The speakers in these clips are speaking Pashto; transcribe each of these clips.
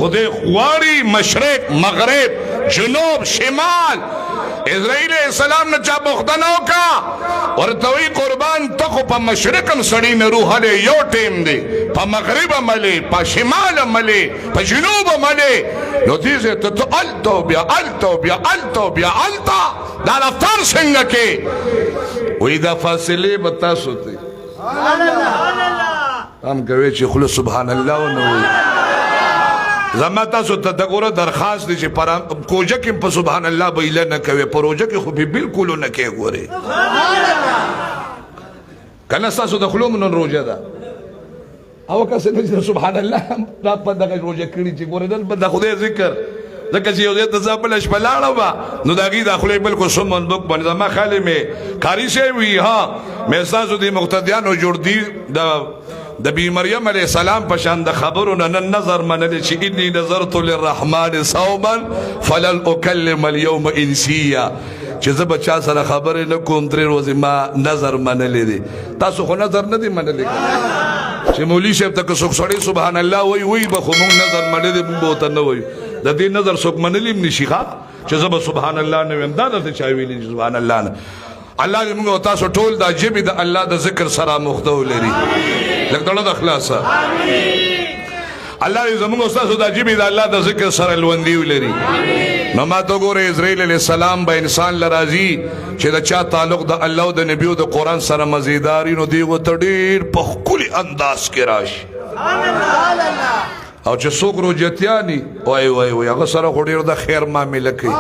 خدای غواړي مشرق مغرب جنوب شمال اسرائیل السلام نه چا پوښتنه وکړه ورته وی قربان ته خو په مشرق هم سړی نه روح هلی یو ټیم دی په مغرب هم هلی په شمال هم هلی په جنوب هم هلی نو دې ځای ته ته هلته او بیا هلته او بیا هلته او بیا هلته دا رفتار څنګه کې وایي دا فاصلې به تاسو ته هم کوي چې خوله سبحان الله ونه وایي زما تاسو ته د ګوره درخواست دی چې کوجه کې په سبحان الله بیله نه کوي پروژه کې خو بالکل نه کوي ګوري کنه تاسو د خلوم نن روزه ده او که څه سبحان الله رات په دغه روزه کړی چې ګوره دل بد خدای ذکر ځکه چې یو ځای ته ځابل شپه لاړه وه نو د هغې د خولې بالکل سمن بک باندې زما خالې مې کاري شی وي ها مې ستاسو د مقتدیانو جوړ دي د بی مریم علیہ السلام پشان د خبرو نن نظر منلی چې انی نظرت للرحمن صوما فلن اکلم اليوم انسیا چې زه به چا سره خبرې نه کوم 3 ورځې ما نظر منلی دی تاسو خو نظر نه دی منلی چې مولوي صاحب ته که څوک سړی سبحان الله وایي به خو موږ نظر منلی دی موږ به ورته نه وایو د دې نظر څوک منلی هم نشي ښه چې زه به سبحان الله نه ویم دا درته چا ویلي چې سبحان الله نه الله دې موږ تاسو ټول دا ژبې د الله د ذکر سره مخته ولري لکه دړه د خلاصه الله دې زموږ تاسو د ژبې د الله د ذکر سره لوندي ولري نو ما ته ګوره اسرائیل علیه السلام به انسان لراځي چې د چا تعلق د الله او د نبی او د قرآن سره مزیداري نو دی ورته ډېر په ښکلي انداز کې راشي او چې څوک روجتیاني وای وای وای هغه سره خو ډېر د خیر معامله کوي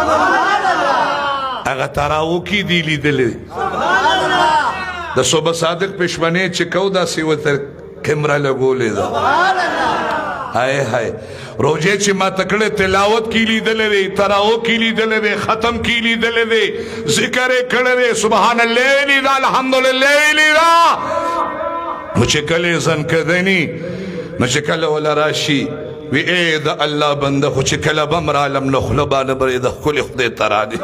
هغه تراو کې دی لیدلی د صبح صادق پښمنې چې کو داسې ورته کیمرا لګولې ده هاي هاي روزه چې ما تکړه تلاوت کې لیدلې دی تراو کې لیدلې دی ختم کې لیدلې دی ذکر یې کړی دی سبحان الله لیدا الحمدلله لیدا نو چې کله ځن کدنی نو چې کله ولا راشي وی اے د الله بنده خو چې کله بم رالم نو خله باندې برې د خپل خدای تراني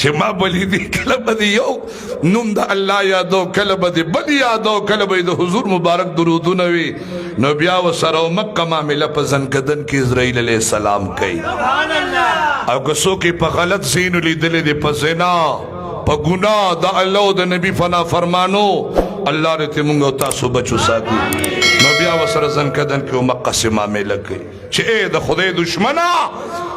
چې ما بلی دی کله به یو نوم د الله یادو کله به بل یادو کله به د حضور مبارک درودونه وي نو بیا وسره مکه معامله په ځنکدن کې اسرائیل علیه السلام کوي او که څوک په غلط ځینو لیدلی دی په زنا په ګناه د الله او د نبی فنا فرمانو الله دې موږ تاسو بچو ساتي نو بیا وسره ځنکدن کې مقص معامله کوي چې ای د خدای دشمنه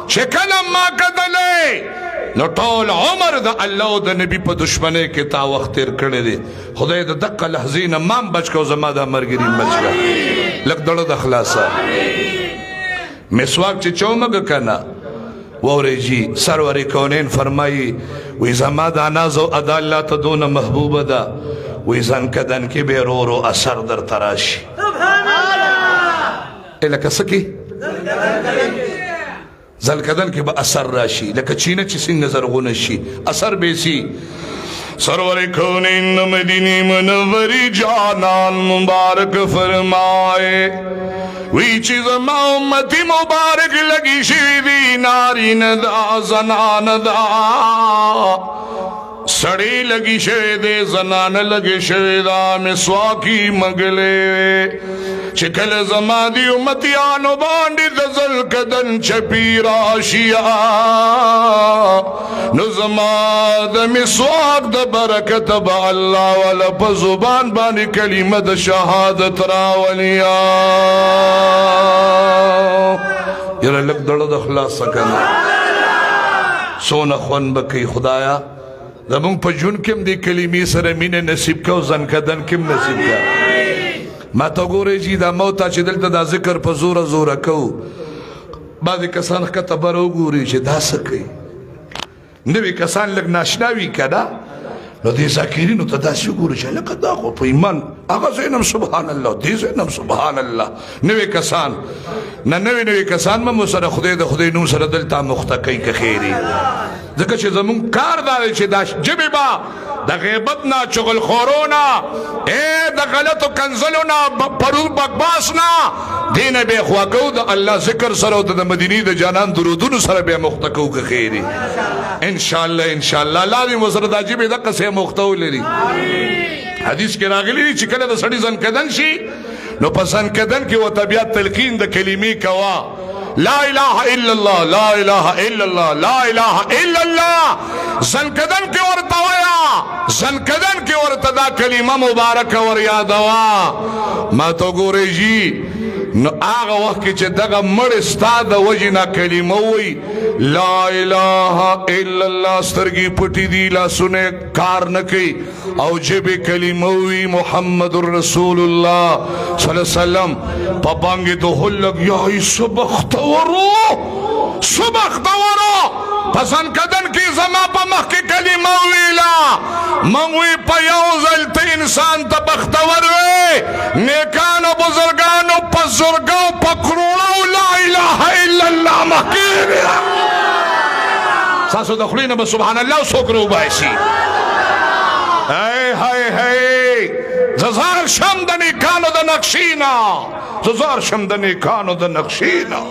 چې کله ما کدلې نو ټول عمر د الله او د نبی په دشمنۍ کې تا وخت تیر کړی دی خدای د دقه لحظې نه مام بچ کو زما د مرګري بچ کا لک دړه د خلاصه مسواک چې چومګ کنه ووري جی سرور کونین فرمایي وی زما د ناز او ادا الله ته دون محبوبه ده وی ځان کدن کې به رو رو اثر در تراشي سبحان الله الکه سکی زلکدن کې به اثر راشي لکه چینه چې څنګه زرغونه شي اثر به سي سرور کونین مدینی منوری جانان مبارک فرمائے وی چیز ما امتی مبارک لگی شوی دی نارین دا زنان دا سڑی لگی شوی دے زنان لگی شوی دا مسواکی مگلے چکل زما دی امتیانو باندی دزل کدن چپی راشیا نو زما د مسواک د برکت با اللہ والا پا زبان بانی کلمہ د شہادت راولیا یرا لگ دڑا د خلاص سکنا سونا خون بکی خدایا زمون په جون کم دی کلمی سره مینه نصیب کو زن کدن کم نصیب کا ما ته ګورې چې دا موتا چې دلته دا ذکر په زوره زوره کوو بعضې کسان ښکته بره وګوري چې دا څه کوي نوي کسان لږ ناشنا وي که نه نو دې ذاکرینو ته داسې وګوري چې لکه دا خو په ایمان هغه ځای نه سبحان الله دې ځای نه سبحان الله نوي کسان نه نوي کسان به مو سره خدای د خدای نوم سره دلته مخته کوي که خیري ځکه چې زمونږ کار دا دی چې دا ژبې به د غیبت نه چغل خورونا د غلطو کنزلو نه پرو بکباس نه دې نه به خوا کوو د الله ذکر سره او د مدینې د جانان درودونو سره به مخته کوو که خیري انشاءالله انشاءالله الله دې مو سره دا ژبې دقسې مخته ولري حدیث کې راغلی چې کله د سړي ځن کدن شي نو پسند کدن کی و طبیعت تلقین د کلمې کوا لا اله الا الله لا اله الا الله لا اله الا الله زنکدن کی ورته ویا زنکدن کی ورته دا کلمه مبارک ور یادوا ما تو ګورې جی نو هغه وخت کې چې دغه مړ ستا د وجې نه کلمه وی لا اله الا الله سترګې پټې دي لاسونه کار نه کوي او جبې کلمه وی محمد رسول الله صلی الله علیه وسلم په باندې د هلک یا سبختورو پسند کدن کی زما په مخ کې کلمه ویلا منوی په یو ځل ته انسان ته بختور وی نیکانو بزرگانو پزرگو پکرونو لا اله الا الله مخکې ساسو د خلینه به سبحان الله سوکرو بایسي ززار شم د نیکانو د نقشینا ززار شم د نیکانو د نقشینا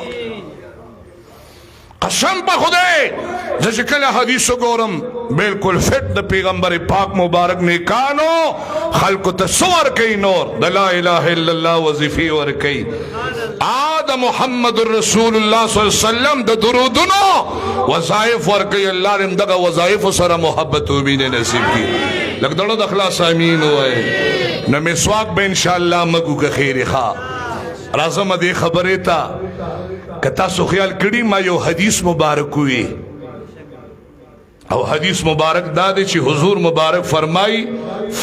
قسم په خدای زه کله حدیث ګورم بالکل فٹ د پیغمبر پاک مبارک نیکانو خلق ته سور کوي نور د لا اله الا الله وظیفه ور کوي آد محمد رسول الله صلی الله علیه وسلم د درودونو وظایف ور کوي الله دې دغه وظایف سره محبت او مینه نصیب کړي لکه دغه د اخلاص امین وای نو مسواک به ان شاء الله مګو که خیر ښه راځم دې خبره ته کتا سو خیال کړي ما یو حدیث مبارک وی او حدیث مبارک دا دی چې حضور مبارک فرمای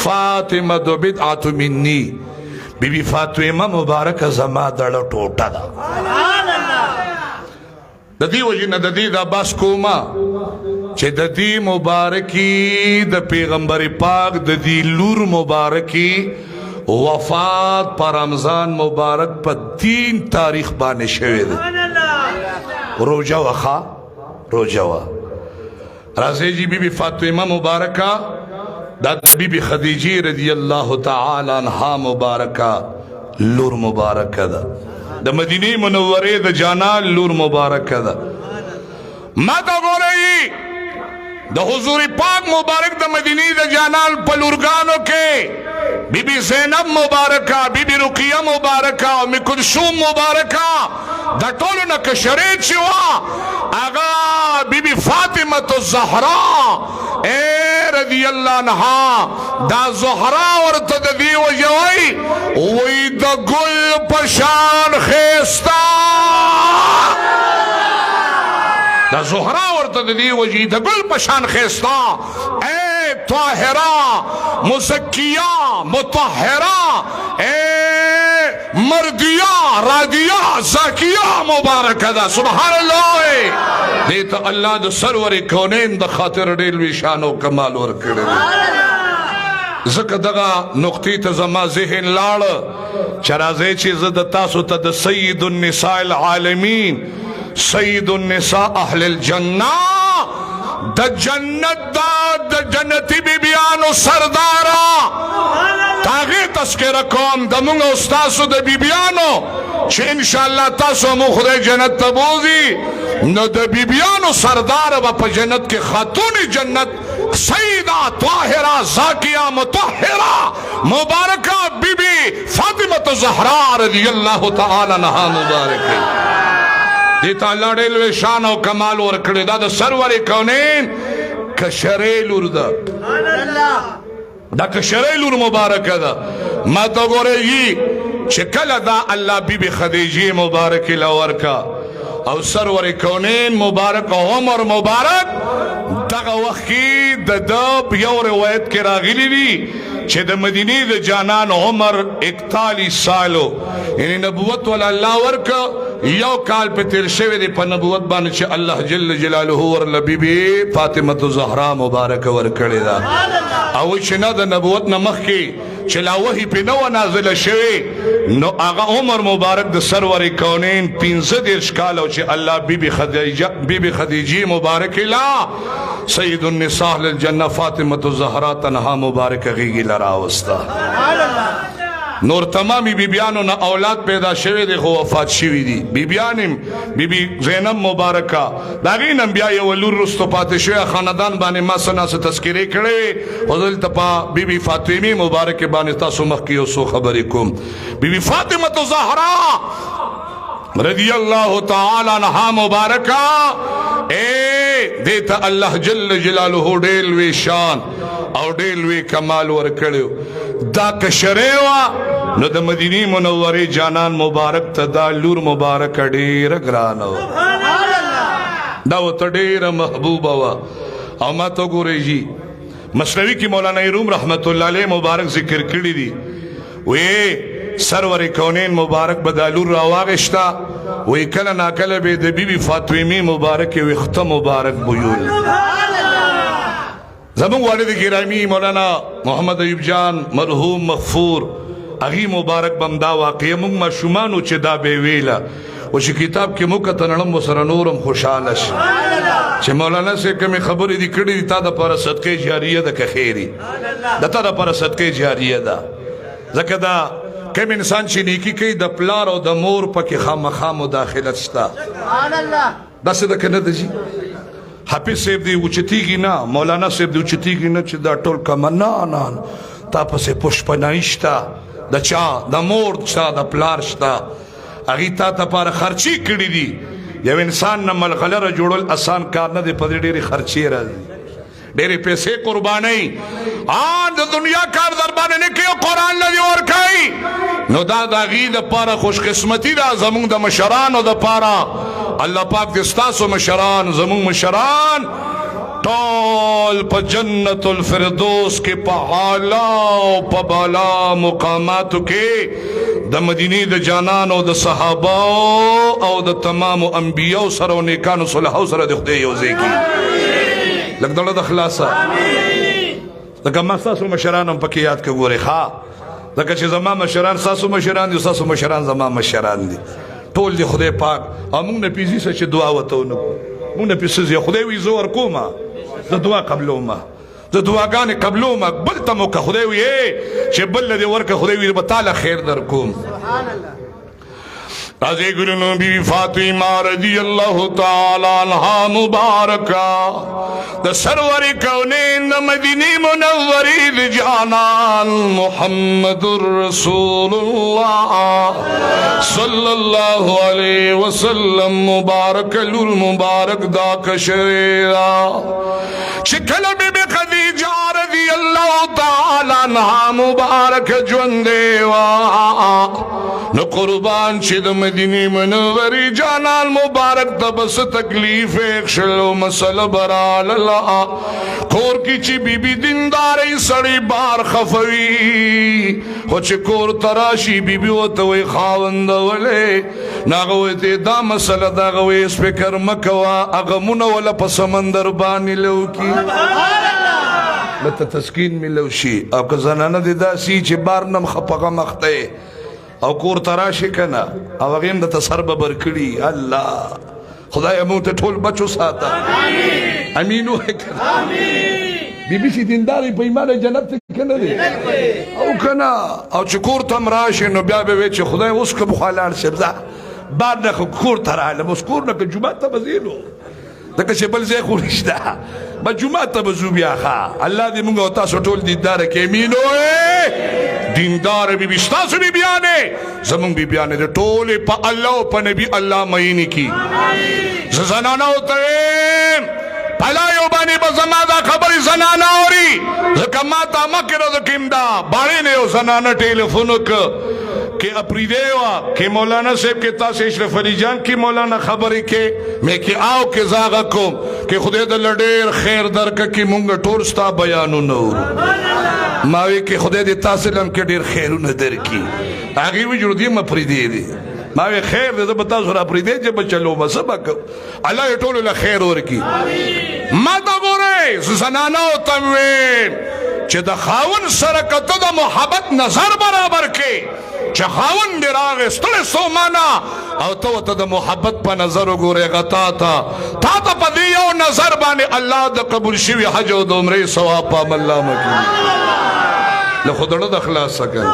فاطمه دو بدعت منی بی بی فاطمه مبارک زما دړه ټوټه ده د دې وجه نه د دې دا بس کوما چې د دې مبارکی د پیغمبر پاک د دې لور مبارکی وفات پر رمضان مبارک په 3 تاریخ باندې شوی دی روجا وخا روجا وا راځي جی بی بی فاطمه مبارکه د بی بی خدیجه رضی الله تعالی عنها مبارکه لور مبارکه ده د مدینه منوره د جانان لور مبارکه ده ما ته ګورئ د حضور پاک مبارک د مدینه د جانان په لورګانو کې بی بی زینب مبارکہ بی بی رقیہ مبارکہ ام کلثوم مبارکہ دا ټولو نه کشرې چې وا اغا بی بی فاطمه الزهرا اے رضی اللہ عنہا دا زهرا ورته د دی وجوي وی د ګل پشان خيستا دا زهرا ورته د دی وجي د ګل پشان خيستا اے طاهرہ مزکیہ مطہرہ اے مردیہ رادیہ زاکیہ مبارکہ دا سبحان اللہ دیتا اللہ دا سرور کونین دا خاطر ډېر شان و کمال ورکړي زکه دغه نقطې ته زما ذهن لاړ چې راځي چې زه د تاسو ته د سید النساء العالمین سید النساء اهل الجنه د جنت د جنتی بیبیانو سردارا تاغی تذکرہ کوم د مونږ استاسو د بیبیانو چې انشاءاللہ تاسو مو خدای جنت تبوزی نو د بیبیانو سردار با په جنت کې خاتون جنت سیدہ طاہرہ زاکیہ مطہرہ مبارکہ بی بی فاطمہ زہرا رضی اللہ تعالی عنہا مبارکہ دیتا اللہ ډېر شان او کمال ورکړي دا د سرور کونین کشرې لور دا کشرې لور مبارکه ده ما ته ګورئ چې کله دا الله بیبي خدیجه مبارک لورکا او سرور کونین مبارک عمر مبارک دغه وخت کې د یو روایت کې راغلی دی چې د مدینه د جانان عمر 41 سالو یعنی نبوت ول الله ورکا یو کال په تیر شوی دی په نبوت باندې چې الله جل جلاله ور بی فاطمه الزهرا مبارک ور کړی دا او چې نه د نبوت نه مخکې چې لا وحی په نو نازل شوی نو هغه عمر مبارک د سرور کونین 15 کال او چې الله بی خدیجه مبارک لا سید النساء للجنه فاطمه الزهرا تنها مبارک غیږ لرا وستا نور تمامی بیبیانو نا اولاد پیدا شوی دی خو وفات شوی دی بیبیانم بیبی زینب مبارکہ داغین انبیاء ولور رستو پاتے شوی خاندان بانے ما سنا سے تذکرے کڑے حضرت پا بیبی فاطمی مبارک بانے تاسو مخیو سو خبرکم بیبی فاطمہ زہرا رضی اللہ تعالی عنہا مبارکہ دیتا اللہ جل جلالہ ڈیلوی شان او ڈیلوی کمال ورکڑیو دا کشریوا نو دا مدینی منوری جانان مبارک تا دا لور مبارک دیر گرانو دا و تا دیر محبوبا وا او ما تو گو رجی مصنوی کی مولانا روم رحمت اللہ علیہ مبارک ذکر کردی دی وی سرور کونین مبارک بدالور راواغشتا وی کل ناکل بی دا بی بی فاطمی مبارک ویخت مبارک بیول زمان والد گرامی مولانا محمد ایوب جان مرحوم مغفور اغی مبارک بمدا واقعی مونگ ما شمانو چه دا بیویلا وچه کتاب که مکتنرم و سرنورم خوشحالش چه مولانا سے کمی خبری دی کردی تا دا پارا صدقه جاریه دا که خیری دا تا دا پارا صدقه جاریه دا زکر دا کم انسان چی نیکی کئی دا پلار و دا مور پا که خام خام و داخلت شتا دا سے دا کنه دا جی حافظ صاحب دی اوچتیگی نا مولانا صاحب دی اوچتیگی نا چه دا ٹول کمنانان تا پس پشپنائشتا دا چا دا مور چا دا پلار شتا اگی تا پار خرچی کردی دی یو انسان نا ملغلر جوڑل آسان کار نا دے پدر دیر خرچی رہ دیر پیسے قربانی آن دا دنیا کار دربانے نکیو قرآن لدی اور کئی نو دا غی دا پارا خوش قسمتی دا زمون دا مشران و دا پارا اللہ پاک دستاسو مشران زمون مشران طول پا جنت الفردوس کے پا عالا و پا بالا مقاماتو کے دا مدینی دا جانانو دا صحاباو او دا تمام انبیاء سر و نیکانو صلحاو سر دخدے یوزے کی لگ دولہ دا خلاصا لکہ ما ساسو مشرانم پکی یاد کے گورے خواہ لکہ چھ زمان مشران ساسو مشران دی ساسو مشران زمان مشران دی طول دی خدای پاک او مونگ نا پیزی سا چھ دعا وطو نکو مونگ نا پیزی خدای وی زور کو ما دا دعا قبلو ما دا دعاگان قبلو ما بل تمو که خدای وی چھ بل دی ورک خدای وی بطال خیر در کوم سبحان اللہ رازی گرنو بی فاطمہ رضی اللہ تعالی عنہ مبارکہ دا سرور کونین دا مدینی منوری دا جانان محمد الرسول اللہ صلی اللہ علیہ وسلم مبارک المبارک دا کشریرہ شکل بی بی خدیجہ رضی اللہ تعالی عنہ مبارک جوندیوہ نو قربان چید مدینی منوری جانان مبارک تبس تکلیف ایک شلو مسئلہ برال اللہ کور کی چی بی بی دنداری سڑی بار خفوی خوچ کور تراشی بی بی وطوی خاوند ولے ناغوی تی دا مسئلہ دا غوی اس پہ کرمکوا اغمون والا پس مندر بانی لو کی لتا تسکین ملو شی او که زنانه دی دا سی چی بارنم خپاقا مخته او کور تراشی کنا او اغیم دا تسر ببر کری اللہ خدای امون تا ٹھول بچو ساتا امینو ہے کنا بی بی سی دینداری پا ایمان جنت کنا دی او کنا او چی کور تم راشی نو بیا بی چی خدای اس که بخوالان شبزا بعد نکو کور ترالم اس کور نکو جمعات تا بزیلو دکا چی بل زی خورش دا با جمعات تا بزو بیا خوا اللہ دی منگا ہوتا سو ٹھول دیدار کے امینو ہے دیندار بی بی ستاسو بی بیانے زمان بی بیانے دے ٹولے پا اللہ و پا نبی اللہ مہینی کی زنانا ہوتا ہے پلائیو بانی با زمادہ خبری زنانا ہو رہی زکماتا مکر دکیم دا بارے ہو زنانا ٹیلیفونک کہ اپری دیوا کہ مولانا صاحب کے تاس اشرف علی جان کی مولانا خبری کے میں کہ آو کے زاغا کم کہ خودے دا لڑیر خیر درکا کی مونگا ٹورستا بیانو نور ماوی کہ خودے دی تاسلم کے دیر خیرو ندر کی آگی بھی جردی مپری دی دی ماوی خیر دے زبتا سورا پری دی جب چلو مسبک اللہ اٹولو لخیر اور کی ماتا گو رے زنانا تموین چه دا خاون سرکتو دا محبت نظر برابر کے چه خاون دی راغ استل سومانا او تو دا محبت پا نظر گو رے غطا تا پا دیو نظر بانے اللہ دا قبول شوی حج و دمرے سواب پا ملا مکی لخدر دا خلاص سکن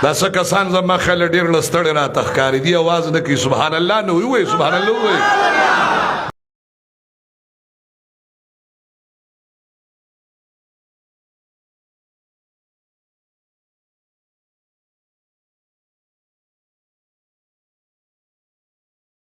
دا څه کسان زما خیال ډېر لستړی راته ښکاري دي اواز نه کوي سبحان الله نه وایي سبحان الله وایي